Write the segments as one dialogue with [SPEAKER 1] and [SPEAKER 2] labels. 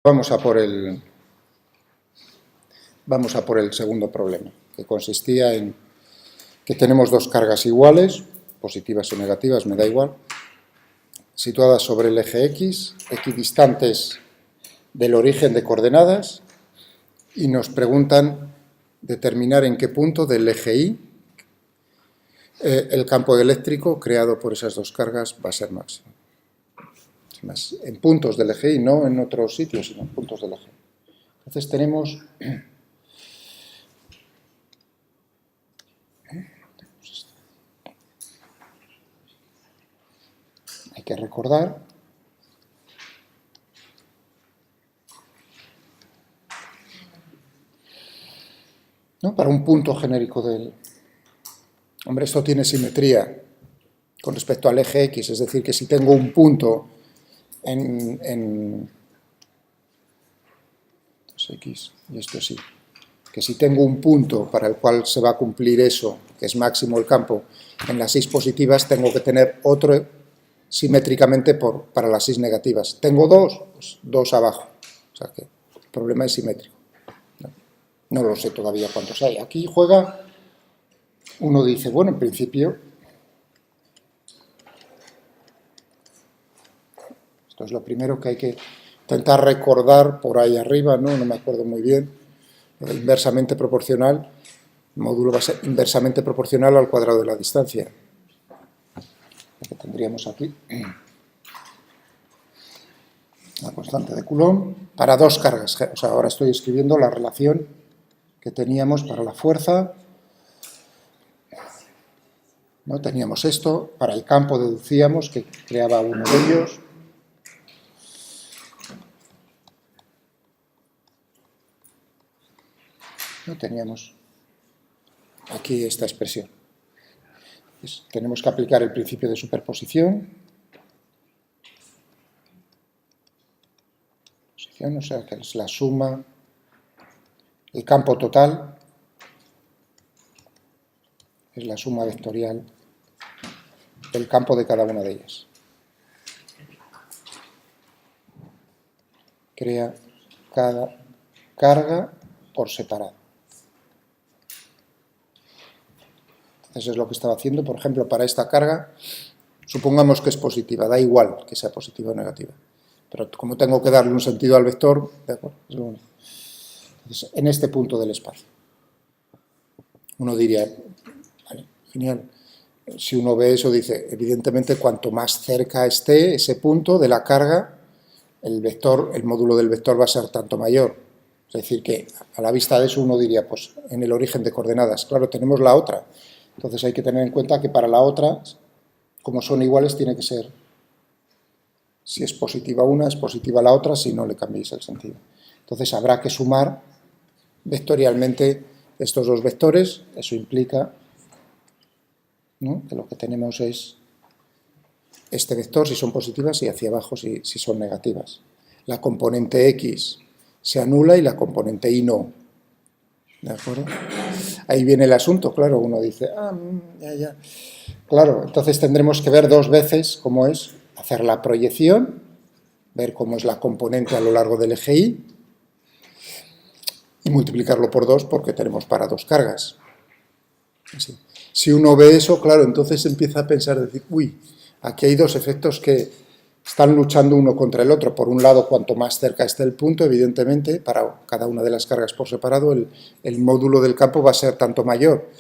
[SPEAKER 1] Vamos a por el segundo problema, que consistía en que tenemos dos cargas iguales, positivas y negativas, me da igual, situadas sobre el eje X, equidistantes del origen de coordenadas, y nos preguntan determinar en qué punto del eje Y el campo eléctrico creado por esas dos cargas va a ser máximo. En puntos del eje Y, no en otros sitios, sino en puntos del eje. Entonces tenemos... Hay que recordar ¿no? Para un punto genérico del... Hombre, esto tiene simetría con respecto al eje X, es decir, que si tengo un punto en X, y esto sí, que si tengo un punto para el cual se va a cumplir eso, que es máximo el campo, en las 6 positivas, tengo que tener otro simétricamente para las 6 negativas. ¿Tengo dos? Pues 2 abajo. O sea que el problema es simétrico. No lo sé todavía cuántos hay. Aquí juega, uno dice, bueno, en principio, esto es lo primero que hay que intentar recordar por ahí arriba, no me acuerdo muy bien, inversamente proporcional, el módulo va a ser inversamente proporcional al cuadrado de la distancia. Lo que tendríamos aquí, la constante de Coulomb, para dos cargas. O sea, ahora estoy escribiendo la relación que teníamos para la fuerza. ¿No? Teníamos esto, para el campo deducíamos que creaba uno de ellos. ¿No? Teníamos aquí esta expresión. Pues tenemos que aplicar el principio de superposición. O sea, que es la suma, el campo total, es la suma vectorial del campo de cada una de ellas. Crea cada carga por separado. Eso es lo que estaba haciendo, por ejemplo, para esta carga, supongamos que es positiva, da igual que sea positiva o negativa. Pero como tengo que darle un sentido al vector, ¿de acuerdo? Es lo único. Entonces, en este punto del espacio. Uno diría, vale, genial. Si uno ve eso, dice, evidentemente, cuanto más cerca esté ese punto de la carga, el vector, el módulo del vector va a ser tanto mayor. Es decir, que a la vista de eso uno diría, pues, en el origen de coordenadas. Claro, tenemos la otra. Entonces hay que tener en cuenta que para la otra, como son iguales, tiene que ser, si es positiva una, es positiva la otra, si no le cambiéis el sentido. Entonces habrá que sumar vectorialmente estos dos vectores, eso implica, ¿no?, que lo que tenemos es este vector si son positivas y hacia abajo si son negativas. La componente X se anula y la componente Y no. ¿De acuerdo? Ahí viene el asunto, claro, uno dice, ya. Claro, entonces tendremos que ver dos veces cómo es hacer la proyección, ver cómo es la componente a lo largo del eje Y y multiplicarlo por 2 porque tenemos para dos cargas. Así. Si uno ve eso, claro, entonces empieza a pensar, decir, uy, aquí hay dos efectos que están luchando uno contra el otro. Por un lado, cuanto más cerca esté el punto, evidentemente, para cada una de las cargas por separado, el módulo del campo va a ser tanto mayor.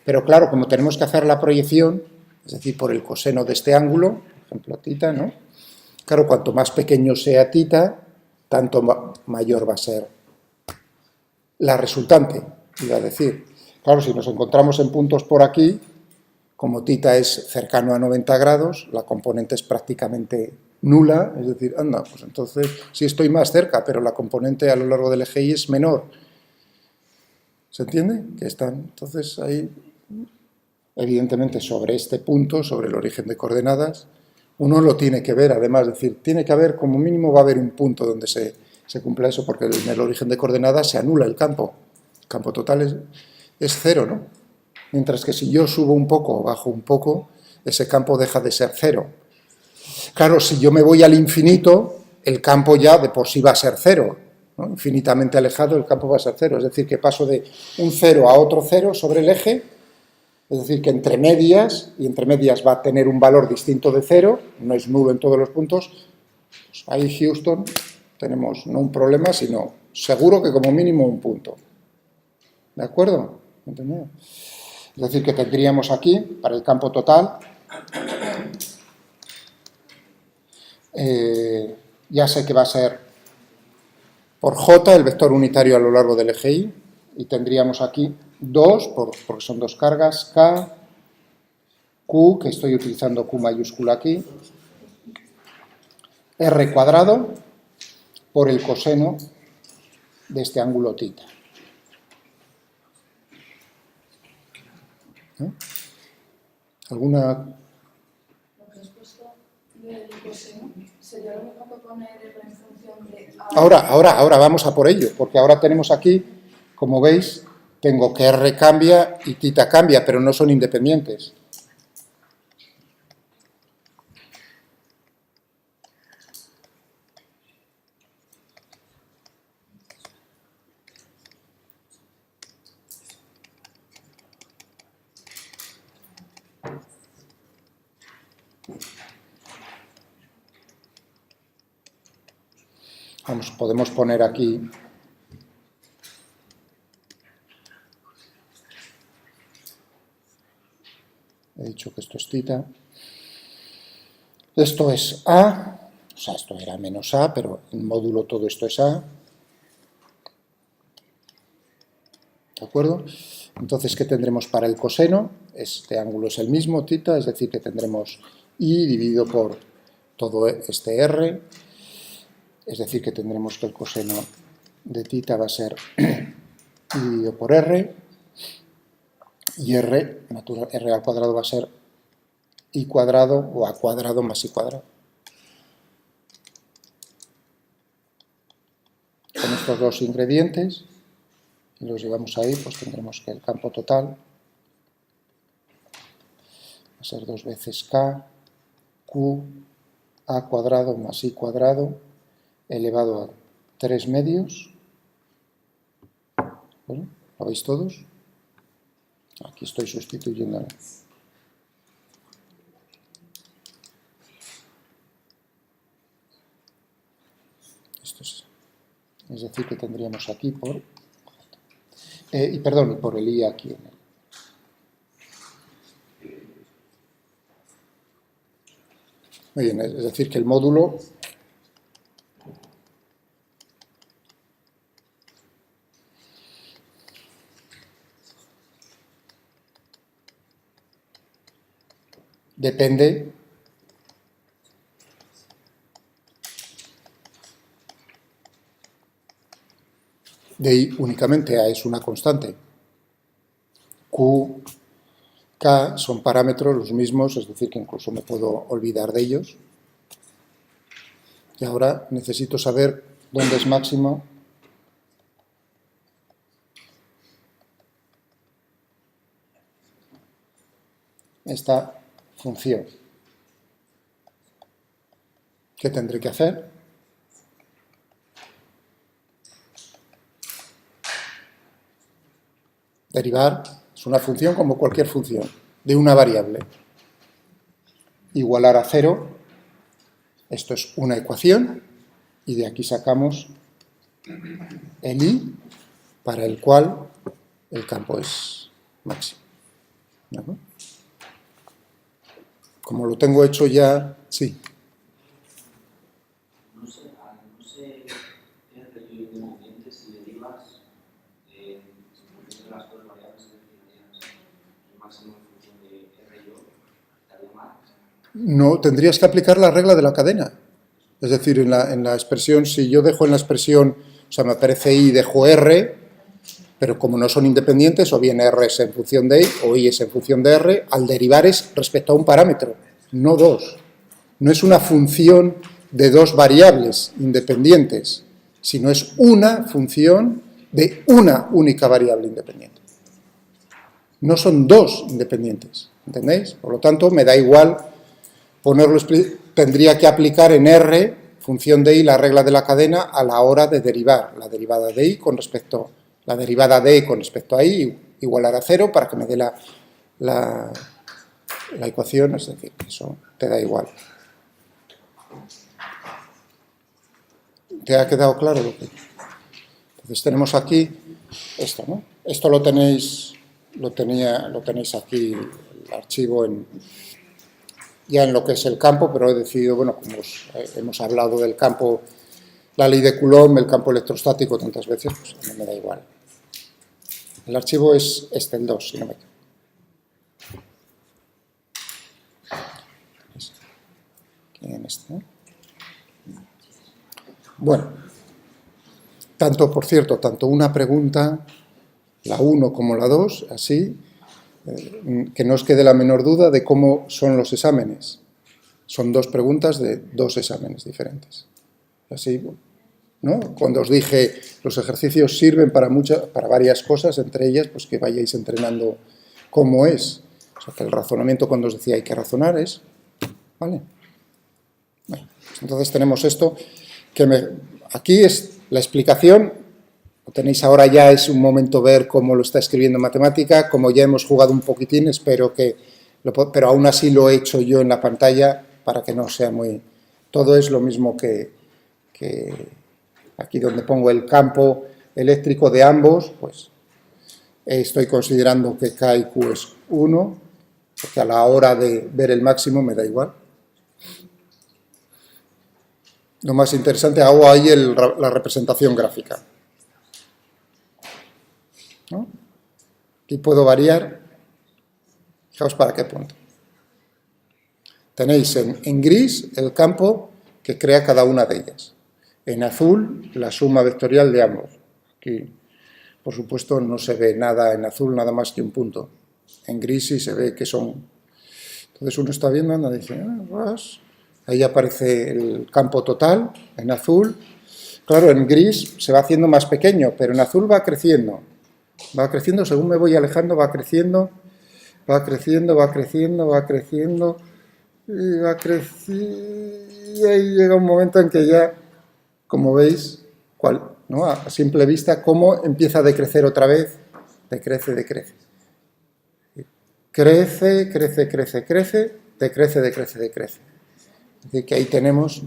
[SPEAKER 1] Pero claro, como tenemos que hacer la proyección, es decir, por el coseno de este ángulo, por ejemplo, θ, ¿no? Claro, cuanto más pequeño sea θ, tanto mayor va a ser la resultante, iba a decir. Claro, si nos encontramos en puntos por aquí, como θ es cercano a 90 grados, la componente es prácticamente nula, es decir, anda, pues entonces sí estoy más cerca, pero la componente a lo largo del eje Y es menor. ¿Se entiende? Que están, entonces ahí, evidentemente sobre este punto, sobre el origen de coordenadas, uno lo tiene que ver, además, es decir, tiene que haber, como mínimo va a haber un punto donde se cumpla eso, porque en el origen de coordenadas se anula el campo total es cero, ¿no? Mientras que si yo subo un poco o bajo un poco, ese campo deja de ser cero. Claro, si yo me voy al infinito, el campo ya de por sí va a ser cero, ¿no? Infinitamente alejado el campo va a ser cero, es decir, que paso de un cero a otro cero sobre el eje, es decir, que entre medias, y entre medias va a tener un valor distinto de cero, no es nulo en todos los puntos, pues ahí Houston tenemos no un problema, sino seguro que como mínimo un punto. ¿De acuerdo? ¿Entendido? Es decir, que tendríamos aquí, para el campo total, ya sé que va a ser por J, el vector unitario a lo largo del eje Y, y tendríamos aquí 2, porque son dos cargas, K, Q, que estoy utilizando Q mayúscula aquí, R cuadrado por el coseno de este ángulo θ. ¿Eh? ¿Alguna?
[SPEAKER 2] Lo que has puesto del coseno, ¿sería lo mismo que poner R en función de A?
[SPEAKER 1] Ahora vamos a por ello, porque ahora tenemos aquí, como veis, tengo que R cambia y θ cambia, pero no son independientes. Vamos, podemos poner aquí he dicho que esto es θ. Esto es A, o sea, esto era menos A, pero en módulo todo esto es A. ¿De acuerdo? Entonces, ¿qué tendremos para el coseno? Este ángulo es el mismo, θ, es decir, que tendremos I dividido por todo este R, es decir, que tendremos que el coseno de θ va a ser I dividido por R, y R al cuadrado va a ser I cuadrado o A cuadrado más I cuadrado. Con estos dos ingredientes, y los llevamos ahí, pues tendremos que el campo total va a ser 2 veces K, Q, A cuadrado más I cuadrado, elevado a 3 medios. Bueno, ¿lo veis todos? Aquí estoy sustituyendo. Esto es decir, que tendríamos aquí por... perdón, por el I aquí en el... Muy bien, es decir, que el módulo depende de I únicamente. A es una constante. Q, K son parámetros los mismos, es decir, que incluso me puedo olvidar de ellos. Y ahora necesito saber dónde es máximo esta función. ¿Qué tendré que hacer? Derivar es una función como cualquier función, de una variable. Igualar a 0, esto es una ecuación, y de aquí sacamos el I, para el cual el campo es máximo. ¿No? Como lo tengo hecho ya, sí.
[SPEAKER 3] No sé R y independiente si derivas en función de las dos variables que definirías el máximo en función de R y O, estaría mal.
[SPEAKER 1] No, tendrías que aplicar la regla de la cadena. Es decir, en la expresión, si yo dejo en la expresión, o sea, me aparece I y dejo R, pero como no son independientes, o bien R es en función de I o I es en función de R, al derivar es respecto a un parámetro, no dos. No es una función de dos variables independientes, sino es una función de una única variable independiente. No son dos independientes, ¿entendéis? Por lo tanto, me da igual ponerlo, tendría que aplicar en R función de y, la regla de la cadena, a la hora de derivar la derivada de y con respecto, la derivada de y con respecto a y, igualar a 0 para que me dé la ecuación, es decir, eso te da igual. ¿Te ha quedado claro lo que? Entonces tenemos aquí esto, ¿no? Esto lo tenéis aquí, el archivo ya en lo que es el campo, pero he decidido, bueno, como hemos hablado del campo, la ley de Coulomb, el campo electrostático tantas veces, pues a mí me da igual. El archivo es el 2, si no me equivoco. ¿Quién está? Bueno, por cierto, tanto una pregunta, la 1 como la 2, así, que no os quede la menor duda de cómo son los exámenes. Son 2 preguntas de 2 exámenes diferentes. Así, ¿no? Cuando os dije, los ejercicios sirven para varias cosas, entre ellas, pues que vayáis entrenando cómo es. O sea, que el razonamiento, cuando os decía hay que razonar, es, ¿vale? Bueno, pues entonces tenemos esto, aquí es la explicación, lo tenéis ahora ya, es un momento ver cómo lo está escribiendo en matemática, como ya hemos jugado un poquitín, espero que, pero aún así lo he hecho yo en la pantalla para que no sea muy, todo es lo mismo que aquí donde pongo el campo eléctrico de ambos, pues estoy considerando que K y Q es 1, porque a la hora de ver el máximo me da igual. Lo más interesante, hago ahí la representación gráfica, ¿no? Aquí puedo variar, fijaos para qué punto. Tenéis en gris el campo que crea cada una de ellas. En azul, la suma vectorial de ambos. Aquí, por supuesto, no se ve nada en azul, nada más que un punto. En gris sí se ve que son. Entonces uno está viendo, anda, dice, ahí aparece el campo total, en azul. Claro, en gris se va haciendo más pequeño, pero en azul va creciendo. Va creciendo, según me voy alejando, va creciendo, va creciendo, va creciendo, va creciendo, y va creciendo, y ahí llega un momento en que ya, como veis, ¿no? A simple vista, cómo empieza a decrecer otra vez, decrece. Crece, decrece. Es decir, que ahí tenemos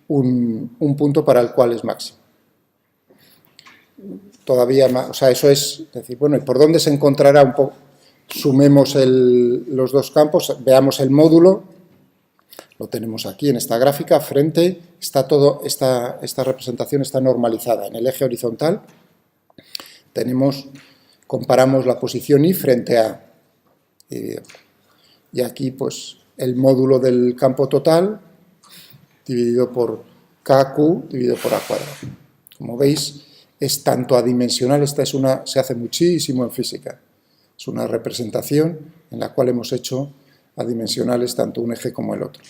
[SPEAKER 1] un punto para el cual es máximo. Todavía más, o sea, eso es decir, bueno, ¿y por dónde se encontrará un poco? Sumemos los dos campos, veamos el módulo, lo tenemos aquí en esta gráfica, frente, está todo, esta representación está normalizada. En el eje horizontal comparamos la posición Y frente a, y aquí pues el módulo del campo total dividido por KQ dividido por A cuadrado. Como veis, es tanto adimensional, se hace muchísimo en física. Es una representación en la cual hemos hecho adimensionales tanto un eje como el otro.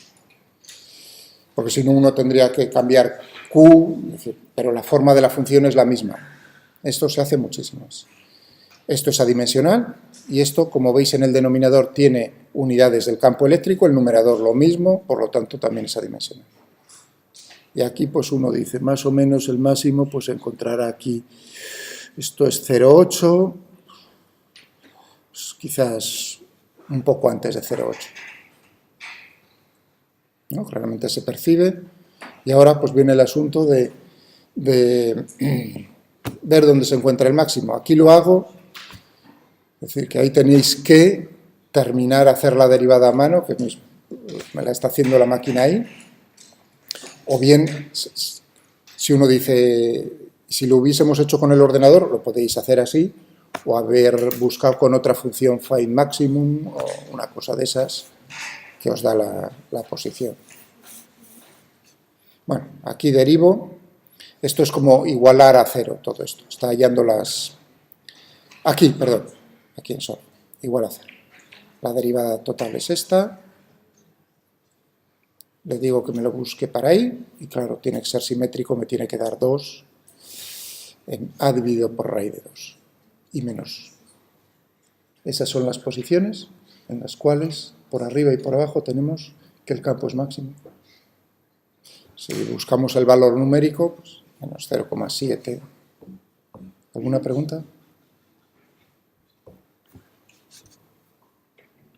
[SPEAKER 1] Porque si no, uno tendría que cambiar Q, pero la forma de la función es la misma. Esto se hace muchísimo. Esto es adimensional y esto, como veis en el denominador, tiene unidades del campo eléctrico, el numerador lo mismo, por lo tanto también es adimensional. Y aquí pues uno dice, más o menos el máximo, pues encontrará aquí, esto es 0,8, pues quizás un poco antes de 0,8. ¿No? Claramente se percibe. Y ahora pues viene el asunto de ver dónde se encuentra el máximo. Aquí lo hago, es decir, que ahí tenéis que terminar a hacer la derivada a mano, que me la está haciendo la máquina ahí. O bien, si uno dice, si lo hubiésemos hecho con el ordenador, lo podéis hacer así, o haber buscado con otra función find maximum, o una cosa de esas, que os da la posición. Bueno, aquí derivo. Esto es como igualar a 0, todo esto. Está hallando aquí en Sol, igual a 0. La derivada total es esta. Le digo que me lo busque para ahí, y claro, tiene que ser simétrico, me tiene que dar 2 en A dividido por raíz de 2, y menos. Esas son las posiciones en las cuales, por arriba y por abajo, tenemos que el campo es máximo. Si buscamos el valor numérico, pues menos 0,7. ¿Alguna pregunta?